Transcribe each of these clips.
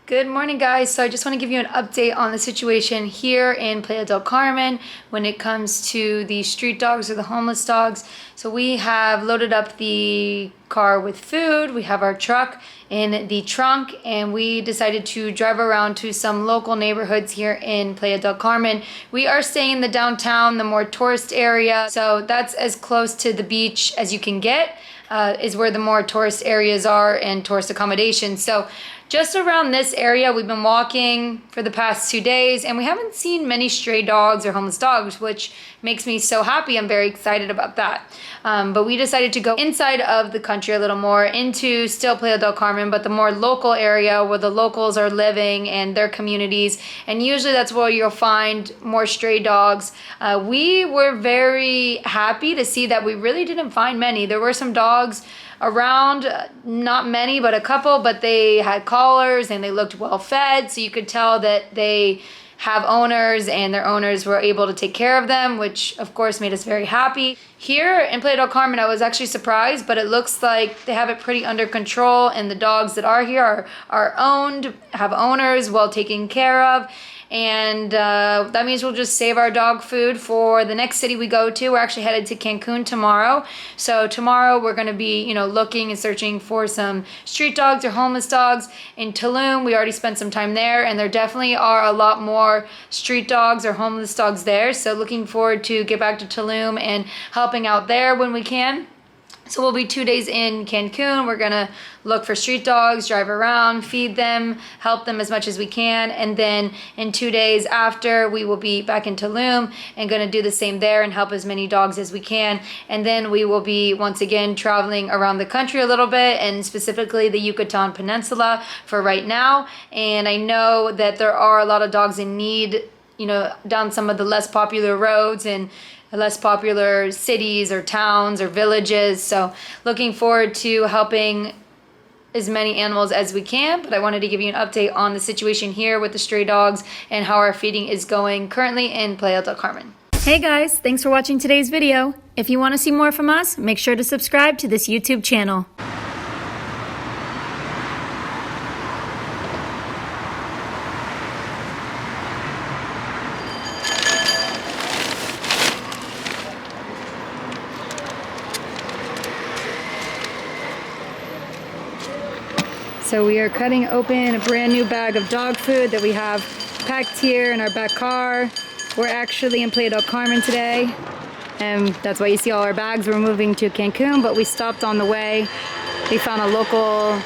Good morning, guys. So I just want to give you an update on the situation here in Playa del Carmen when it comes to the street dogs or the homeless dogs. So we have loaded up the car with food. We have our truck in the trunk, and we decided to drive around to some local neighborhoods here in Playa del Carmen. We are staying in the downtown, the more tourist area. So that's as close to the beach as you can get, is where the more tourist areas are and tourist accommodations. So just around this area, we've been walking for the past 2 days, and we haven't seen many stray dogs or homeless dogs, which makes me so happy. I'm very excited about that. But we decided to go inside of the country a little more, into still Playa del Carmen, but the more local area where the locals are living and their communities. And usually that's where you'll find more stray dogs. We were very happy to see that we really didn't find many. There were some dogs around, not many, but a couple, but they had collars and they looked well fed, so you could tell that they have owners and their owners were able to take care of them, which of course made us very happy. Here in Playa del Carmen, I was actually surprised, but it looks like they have it pretty under control, and the dogs that are here are owned, have owners, well taken care of. And that means we'll just save our dog food for the next city we go to. We're actually headed to Cancun tomorrow. So tomorrow we're going to be, looking and searching for some street dogs or homeless dogs. In Tulum, we already spent some time there, and there definitely are a lot more street dogs or homeless dogs there. So looking forward to get back to Tulum and helping out there when we can. So we'll be 2 days in Cancun. We're gonna look for street dogs, drive around, feed them, help them as much as we can. And then in 2 days after, we will be back in Tulum and gonna do the same there and help as many dogs as we can. And then we will be once again traveling around the country a little bit, and specifically the Yucatan Peninsula for right now. And I know that there are a lot of dogs in need, down some of the less popular roads and less popular cities or towns or villages. So looking forward to helping as many animals as we can, but I wanted to give you an update on the situation here with the stray dogs and how our feeding is going currently in Playa del Carmen. Hey guys, thanks for watching today's video. If you want to see more from us, make sure to subscribe to this YouTube channel. So we are cutting open a brand new bag of dog food that we have packed here in our back car. We're actually in Playa del Carmen today, and that's why you see all our bags. We're moving to Cancun, but we stopped on the way. We found a local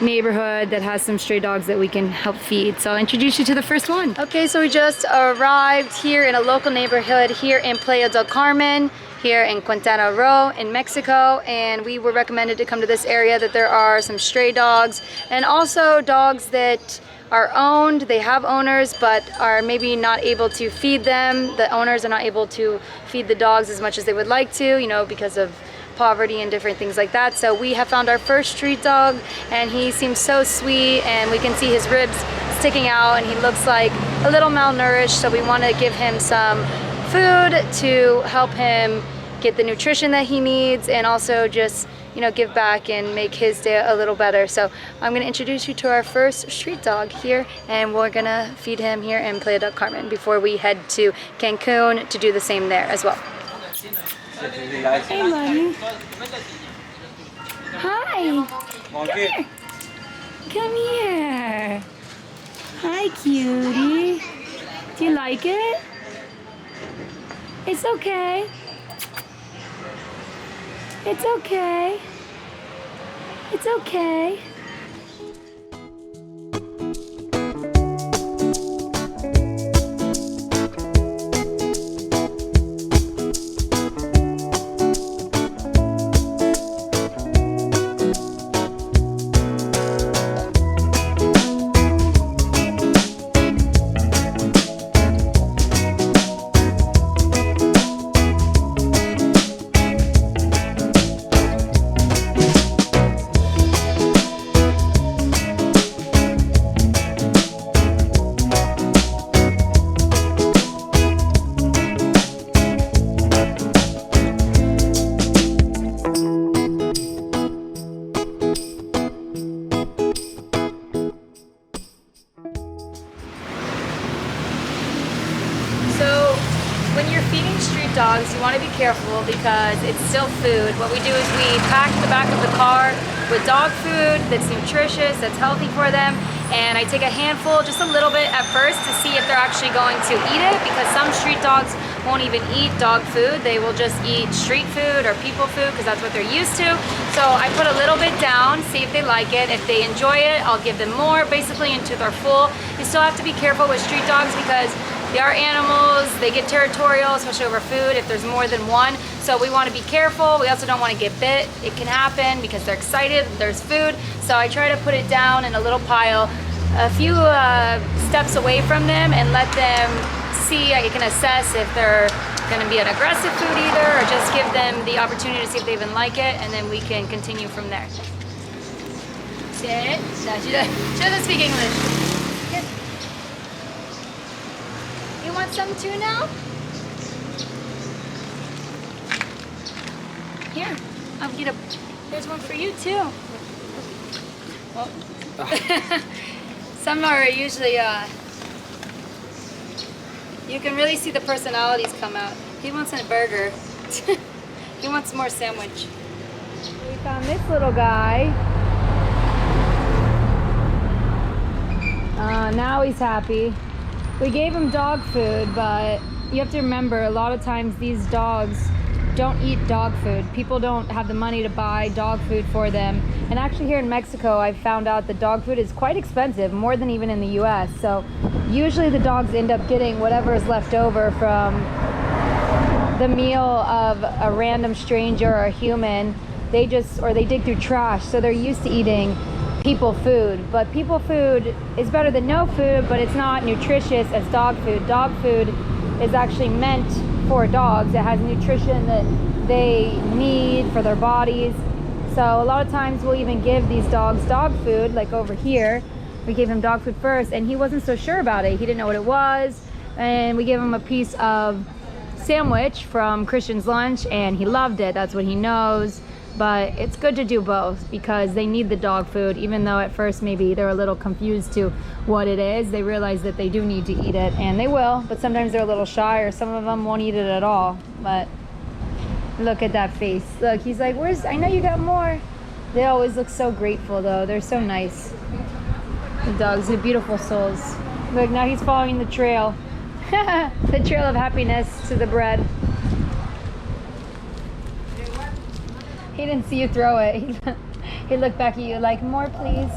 neighborhood that has some stray dogs that we can help feed. So I'll introduce you to the first one. Okay, so we just arrived here in a local neighborhood here in Playa del Carmen, here in Quintana Roo in Mexico, and we were recommended to come to this area that there are some stray dogs and also dogs that are owned. They have owners but are maybe not able to feed them. The owners are not able to feed the dogs as much as they would like to, because of poverty and different things like that. So we have found our first street dog, and he seems so sweet, and we can see his ribs sticking out, and he looks like a little malnourished. So we want to give him some food to help him get the nutrition that he needs, and also just give back and make his day a little better. So I'm going to introduce you to our first street dog here, and we're gonna feed him here in Playa del Carmen before we head to Cancun to do the same there as well. Hey buddy. Hi. Come here. Come here. Hi cutie. Do you like it? It's okay. It's okay. It's okay. when you're feeding street dogs, you want to be careful because it's still food. What we do is we pack the back of the car with dog food that's nutritious, that's healthy for them, and I take a handful, just a little bit at first to see if they're actually going to eat it, because some street dogs won't even eat dog food. They will just eat street food or people food because that's what they're used to. So I put a little bit down, see if they like it. If they enjoy it, I'll give them more, basically until they're full. You still have to be careful with street dogs because they are animals, they get territorial, especially over food if there's more than one. So we want to be careful. We also don't want to get bit. It can happen because they're excited, there's food. So I try to put it down in a little pile, a few steps away from them, and let them see. I can assess if they're going to be an aggressive food eater, or just give them the opportunity to see if they even like it, and then we can continue from there. Sit. She doesn't speak English. Good. You want some too now? Here, I'll get a. There's one for you too. Well, some are usually. You can really see the personalities come out. He wants a burger. He wants more sandwich. We found this little guy. Now he's happy. We gave him dog food, but you have to remember, a lot of times these dogs don't eat dog food. People don't have the money to buy dog food for them. And actually here in Mexico, I found out that dog food is quite expensive, more than even in the US. So usually the dogs end up getting whatever is left over from the meal of a random stranger or a human. They dig through trash, so they're used to eating people food. But people food is better than no food, but it's not nutritious as dog food. Dog food is actually meant for dogs. It has nutrition that they need for their bodies. So a lot of times we'll even give these dogs dog food, like over here. We gave him dog food first, and he wasn't so sure about it. He didn't know what it was, and we gave him a piece of sandwich from Christian's lunch, and he loved it. That's what he knows. But it's good to do both because they need the dog food, even though at first maybe they're a little confused to what it is. They realize that they do need to eat it, and they will, but sometimes they're a little shy, or some of them won't eat it at all. But look at that face. Look, he's like, I know you got more. They always look so grateful though. They're so nice. The dogs, they're beautiful souls. Look, now he's following the trail. The trail of happiness to the bread. He didn't see you throw it. He looked back at you like, more please.